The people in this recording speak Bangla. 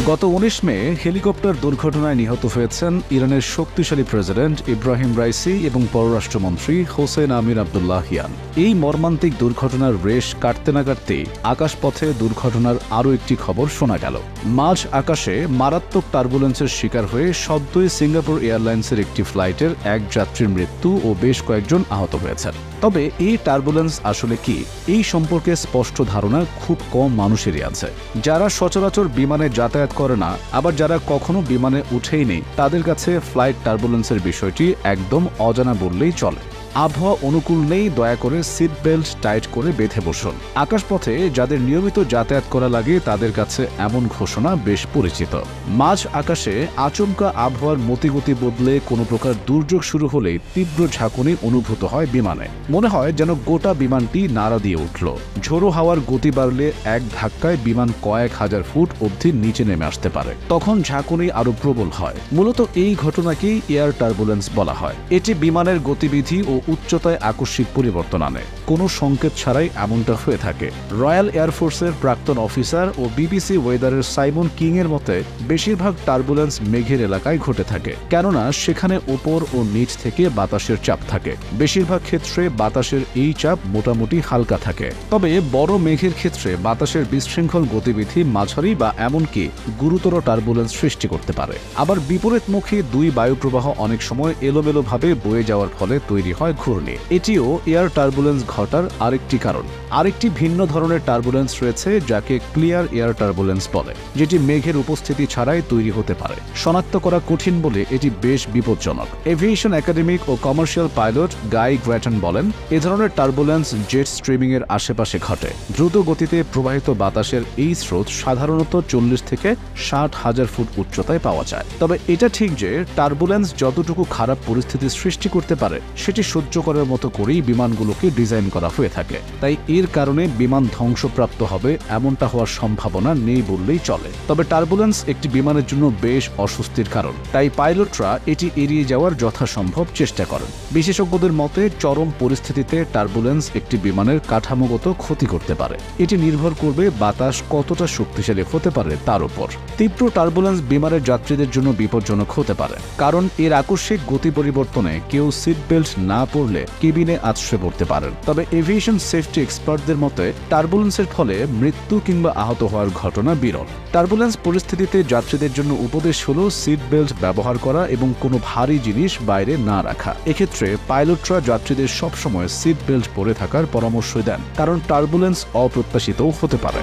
গত ১৯ মে হেলিকপ্টার দুর্ঘটনায় নিহত হয়েছেন ইরানের শক্তিশালী প্রেসিডেন্ট ইব্রাহিম রাইসি এবং পররাষ্ট্রমন্ত্রী হোসেন আমির আবদুল্লাহিয়ান। এই মর্মান্তিক দুর্ঘটনার রেশ কাটতে না কাটতেই আকাশপথে দুর্ঘটনার আরও একটি খবর শোনা গেল। মাঝ আকাশে মারাত্মক টার্বুলেন্সের শিকার হয়ে সদ্যই সিঙ্গাপুর এয়ারলাইন্সের একটি ফ্লাইটের এক যাত্রীর মৃত্যু ও বেশ কয়েকজন আহত হয়েছেন। তবে এই টার্বুলেন্স আসলে কি, এই সম্পর্কে স্পষ্ট ধারণা খুব কম মানুষেরই আছে। যারা সচরাচর বিমানে যাতায়াত করে না, আবার যারা কখনো বিমানে উঠেই নেই, তাদের কাছে ফ্লাইট টার্বুলেন্সের বিষয়টি একদম অজানা বললেই চলে। আবহাওয়া অনুকূল নেই, দয়া করে সিট বেল্ট টাইট করে বেঁধে বসুন। আকাশপথে যাদের নিয়মিত যাতায়াত করা লাগে তাদের কাছে এমন ঘোষণা বেশ পরিচিত। মাঝ আকাশে আচমকা আবহাওয়ার মতিগতি বদলে কোনো প্রকার দুর্যোগ শুরু হলেই তীব্র ঝাঁকুনি অনুভূত হয় বিমানে। মনে হয় যেন গোটা বিমানটি নাড়া দিয়ে উঠল। ঝোড়ো হাওয়ার গতি বাড়লে এক ধাক্কায় বিমান কয়েক হাজার ফুট অবধি নিচে নেমে আসতে পারে। তখন ঝাঁকুনি আরো প্রবল হয়। মূলত এই ঘটনাকেই এয়ার টার্বুলেন্স বলা হয়। এটি বিমানের গতিবিধি ও উচ্চতায় আকস্মিক পরিবর্তন আনে। কোনো সংকেত ছাড়াই এমনটা হয়ে থাকে। রয়্যাল এয়ারফোর্সের প্রাক্তন অফিসার ও বিবিসি ওয়েদারের সাইমন কিং এর মতে, বেশিরভাগ টার্বুলেন্স মেঘের এলাকায় ঘটে থাকে, কেননা সেখানে ওপর ও নিচ থেকে বাতাসের চাপ থাকে। বেশিরভাগ ক্ষেত্রে বাতাসের এই চাপ মোটামুটি হালকা থাকে। তবে বড় মেঘের ক্ষেত্রে বাতাসের বিশৃঙ্খল গতিবিধি মাঝারি বা এমনকি গুরুতর টার্বুলেন্স সৃষ্টি করতে পারে। আবার বিপরীতমুখী দুই বায়ুপ্রবাহ অনেক সময় এলোমেলোভাবে বয়ে যাওয়ার ফলে তৈরি হয় ঘূর্ণি। এটিও এয়ার টার্বুলেন্স ঘটার আরেকটি কারণ। আরেকটি ভিন্ন ধরনের টার্বুলেন্স রয়েছে যাকে ক্লিয়ার এয়ার টার্বুলেন্স বলে, যেটি মেঘের উপস্থিতি ছাড়াই তৈরি হতে পারে। শনাক্ত করা কঠিন বলে এটি বেশ বিপজ্জনক। এভিয়েশন একাডেমিক ও কমার্শিয়াল পাইলট গাই গ্র্যাটন বলেন, এ ধরনের টার্বুলেন্স জেট স্ট্রিমিং এর আশেপাশে ঘটে। দ্রুত গতিতে প্রবাহিত বাতাসের এই স্রোত সাধারণত ৪০ থেকে ৬০ হাজার ফুট উচ্চতায় পাওয়া যায়। তবে এটা ঠিক যে টার্বুলেন্স যতটুকু খারাপ পরিস্থিতি সৃষ্টি করতে পারে সেটি সহ্য করার মতো করেই বিমানগুলোকে ডিজাইন করা হয়ে থাকে। তাই এর কারণে বিমান ধ্বংসপ্রাপ্ত হবে এমনটা হওয়ার সম্ভাবনা নেই বললেই চলে। তবে টার্বুলেন্স একটি বিমানের জন্য বেশ অস্বস্তির কারণ, তাই পাইলটরা এটি এড়িয়ে যাওয়ার যথাসম্ভব চেষ্টা করেন। বিশেষজ্ঞদের মতে, চরম পরিস্থিতিতে টার্বুলেন্স একটি বিমানের কাঠামোগত ক্ষতি করতে পারে। এটি নির্ভর করবে বাতাস কতটা শক্তিশালী হতে পারে তার উপর। তীব্র টার্বুলেন্স বিমানের যাত্রীদের জন্য বিপজ্জনক হতে পারে, কারণ এর আকস্মিক গতি পরিবর্তনে কেউ সিট বেল্ট না পরলে কেবিনে আছড়ে পড়তে পারেন। তবে এভিয়েশন সেফটি এক্সপার্টদের মতে, টার্বুলেন্সের ফলে মৃত্যু কিংবা আহত হওয়ার ঘটনা বিরল। টার্বুলেন্স পরিস্থিতিতে যাত্রীদের জন্য উপদেশ হলো সিট বেল্ট ব্যবহার করা এবং কোনো ভারী জিনিস বাইরে না রাখা। এক্ষেত্রে পাইলটরা যাত্রীদের সবসময় সিট বেল্ট পরে থাকার পরামর্শ দেন, কারণ টার্বুলেন্স অপ্রত্যাশিতও হতে পারে।